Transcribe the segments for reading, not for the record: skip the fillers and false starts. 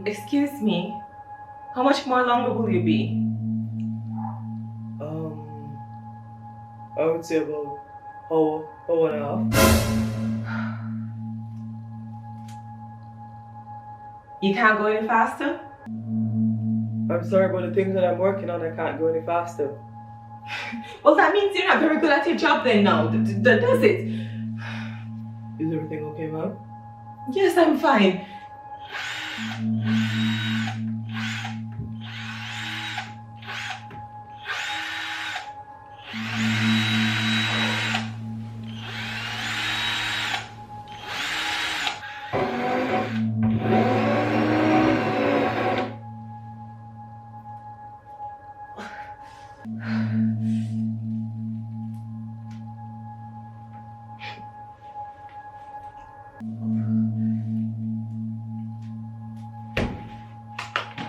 Excuse me. How much more longer will you be? Um, I would say about hour and a half. You can't go any faster? I'm sorry, but the things that I'm working on, I can't go any faster. Well, that means you're not very good at your job then now, does it? Is everything okay, ma'am? Yes, I'm fine.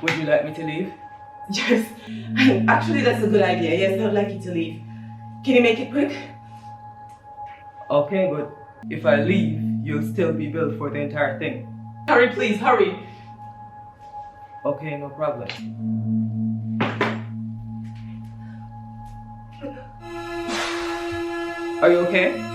Would you like me to leave? Yes, actually that's a good idea. Yes, I would like you to leave. Can you make it quick? Okay, but if I leave, you'll still be billed for the entire thing. Hurry, please, hurry. Okay, no problem. Are you okay?